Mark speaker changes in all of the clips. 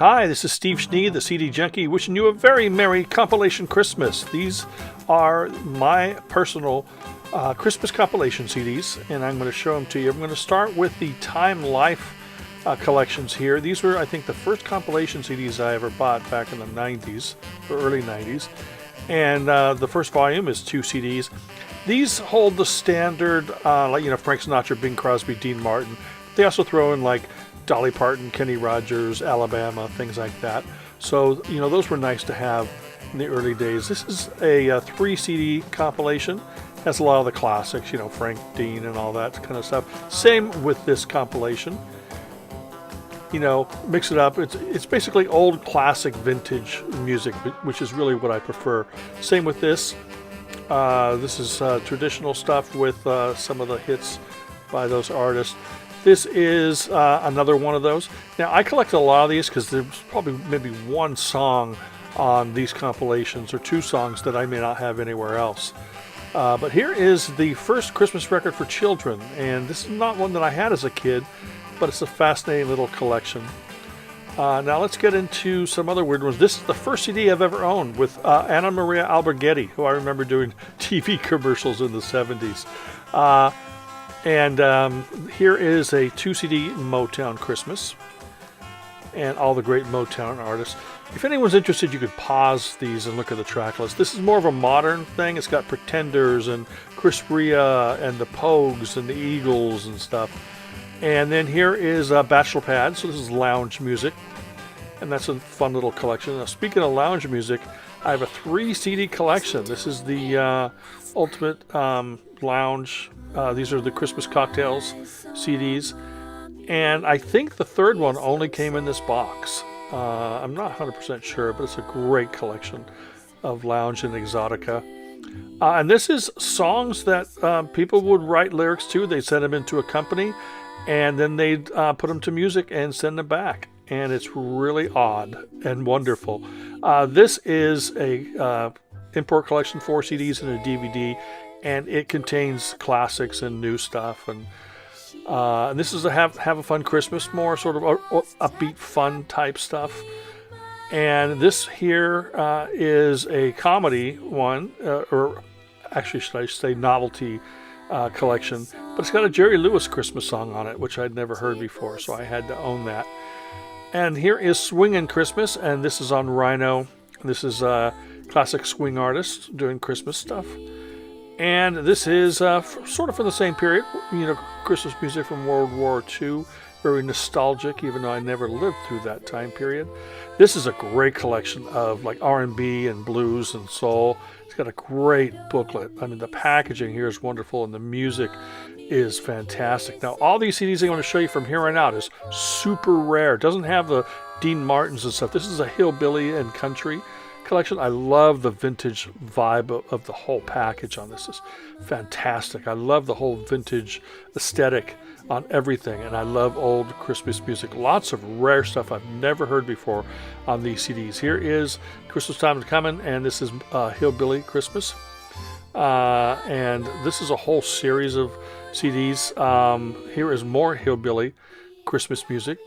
Speaker 1: Hi, this is Steve Schnee, the CD Junkie, wishing you a very Merry Compilation Christmas. These are my personal Christmas compilation CDs, and I'm going to show them to you. I'm going to start with the Time Life collections here. These were, I think, the first compilation CDs I ever bought back in the 90s, or early 90s. And the first volume is 2 CDs. These hold the standard, like, Frank Sinatra, Bing Crosby, Dean Martin. They also throw in, like, Dolly Parton, Kenny Rogers, Alabama, things like that. So, those were nice to have in the early days. This is a 3 CD compilation. Has a lot of the classics, Frank, Dean, and all that kind of stuff. Same with this compilation. Mix it up. It's basically old classic vintage music, which is really what I prefer. Same with this. This is traditional stuff with some of the hits by those artists. This is another one of those. Now, I collect a lot of these because there's probably maybe one song on these compilations, or 2 songs that I may not have anywhere else. But here is the first Christmas record for children, and this is not one that I had as a kid, but it's a fascinating little collection. Now let's get into some other weird ones. This is the first CD I've ever owned with Anna Maria Alberghetti, who I remember doing TV commercials in the 70s. And here is a 2 CD Motown Christmas, and all the great Motown artists. If anyone's interested, you could pause these and look at the track list. This is more of a modern thing. It's got Pretenders and Chris Rea and the Pogues and the Eagles and stuff. And then here is Bachelor Pad, so this is lounge music, and that's a fun little collection. Now, speaking of lounge music, I have a 3 CD collection. This is the Ultimate Lounge. These are the Christmas Cocktails CDs, and I think the third one only came in this box. I'm not 100% sure, but it's a great collection of lounge and exotica. And this is songs that people would write lyrics to. They send them into a company, and then they'd put them to music and send them back. And it's really odd and wonderful. This is a import collection, 4 CDs and a DVD, and it contains classics and new stuff. And this is a have a fun Christmas, more sort of upbeat, fun type stuff. And this here is a comedy one, or actually should I say novelty collection, but it's got a Jerry Lewis Christmas song on it, which I'd never heard before, so I had to own that. And here is Swingin' Christmas, and this is on Rhino. This is classic swing artists doing Christmas stuff. And this is sort of from the same period, Christmas music from World War II, very nostalgic, even though I never lived through that time period. This is a great collection of like R&B and blues and soul. It's got a great booklet. I mean, the packaging here is wonderful, and the music is fantastic. Now, all these CDs I'm going to show you from here on out is super rare. It doesn't have the Dean Martins and stuff. This is a hillbilly and country collection. I love the vintage vibe of the whole package on this. It's fantastic. I love the whole vintage aesthetic on everything, and I love old Christmas music. Lots of rare stuff I've never heard before on these CDs. Here is Christmas Time is Coming, and this is Hillbilly Christmas. And this is a whole series of CDs. Here is more hillbilly Christmas music.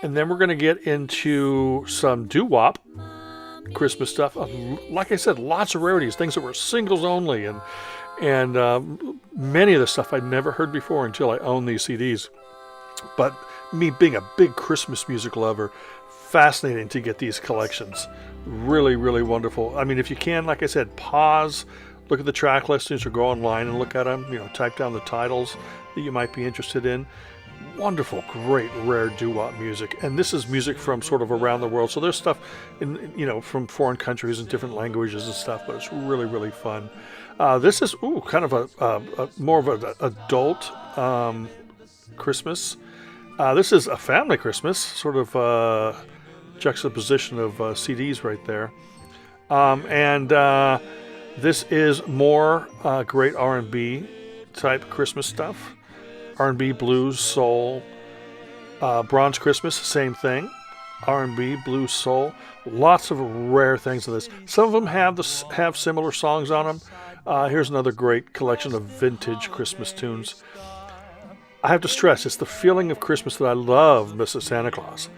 Speaker 1: And then we're going to get into some doo-wop Christmas stuff. Like I said, lots of rarities, things that were singles only, and many of the stuff I'd never heard before until I owned these CDs. But me being a big Christmas music lover, fascinating to get these collections. Really, really wonderful. I mean, if you can, like I said, pause, look at the track listings, or go online and look at them. Type down the titles that you might be interested in. Wonderful, great, rare doo-wop music. And this is music from sort of around the world. So there's stuff from foreign countries and different languages and stuff, but it's really, really fun. This is kind of a more of an adult Christmas. This is a family Christmas, sort of juxtaposition of CDs right there. And this is more great R&B type Christmas stuff. R&B, blues, soul. Bronze Christmas, same thing. R&B, blues, soul. Lots of rare things in this. Some of them have similar songs on them. Here's another great collection of vintage Christmas tunes. I have to stress, it's the feeling of Christmas that I love, Mrs. Santa Claus.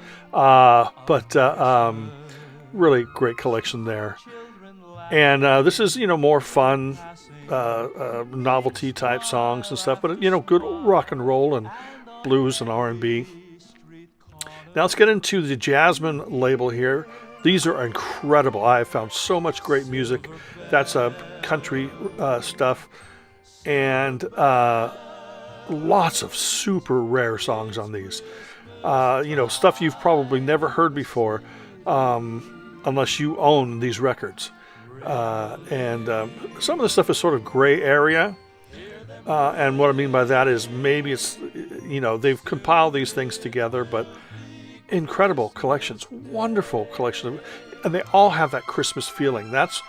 Speaker 1: Really great collection there. And this is, more fun, novelty type songs and stuff, but, good rock and roll and blues and R&B. Now let's get into the Jasmine label here. These are incredible. I have found so much great music. That's country stuff. And lots of super rare songs on these. Stuff you've probably never heard before unless you own these records. And some of the stuff is sort of gray area. And what I mean by that is maybe it's, they've compiled these things together, but incredible collections, wonderful collection. And they all have that Christmas feeling. That's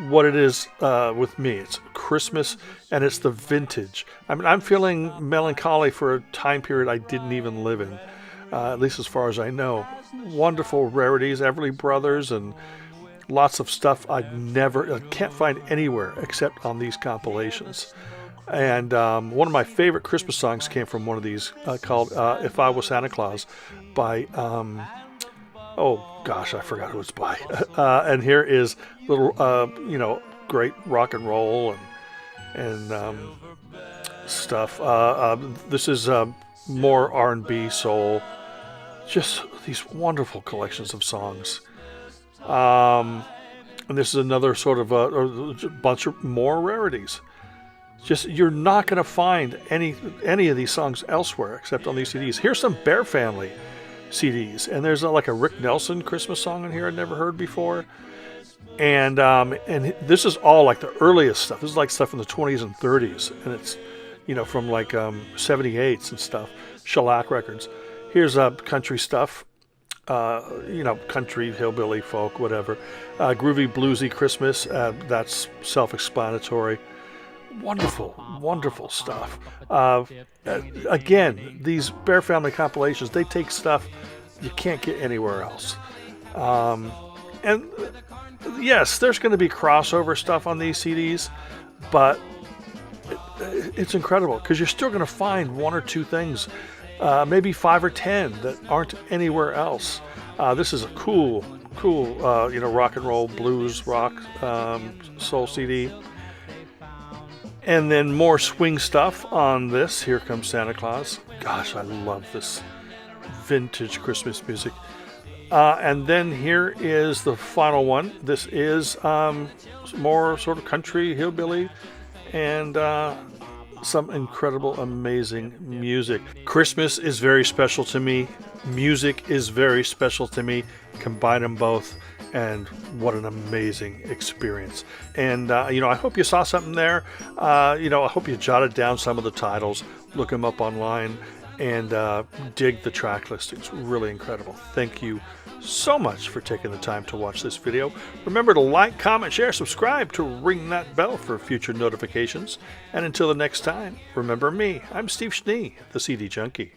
Speaker 1: what it is with me. It's Christmas and it's the vintage. I mean, I'm feeling melancholy for a time period I didn't even live in, at least as far as I know. Wonderful rarities, Everly Brothers, and lots of stuff I can't find anywhere except on these compilations. And one of my favorite Christmas songs came from one of these called If I Was Santa Claus by, oh gosh, I forgot who it's by. And here is little, great rock and roll and stuff. This is more R&B, soul, just these wonderful collections of songs. And this is another sort of a bunch of more rarities. Just, you're not going to find any of these songs elsewhere except on these CDs. Here's some Bear Family CDs, and there's like a Rick Nelson Christmas song in here I'd never heard before. And this is all like the earliest stuff. This is like stuff from the 20s and 30s, and it's from like 78s and stuff. Shellac Records. Here's country stuff. Country, hillbilly, folk, whatever. Groovy, bluesy Christmas. That's self-explanatory. Wonderful stuff. Again, these Bear Family compilations, they take stuff you can't get anywhere else. And yes, there's going to be crossover stuff on these CDs, but it's incredible because you're still going to find one or two things, maybe 5 or 10 that aren't anywhere else. This is a cool, rock and roll, blues, rock, soul CD. And then more swing stuff on this. Here Comes Santa Claus. Gosh, I love this vintage Christmas music. And then here is the final one. This is more sort of country, hillbilly, and some incredible, amazing music. Christmas is very special to me. Music is very special to me. Combine them both, and what an amazing experience. And, I hope you saw something there. I hope you jotted down some of the titles, look them up online, and dig the track list. It's really incredible. Thank you so much for taking the time to watch this video. Remember to like, comment, share, subscribe to ring that bell for future notifications. And until the next time, remember me. I'm Steve Schnee, the CD Junkie.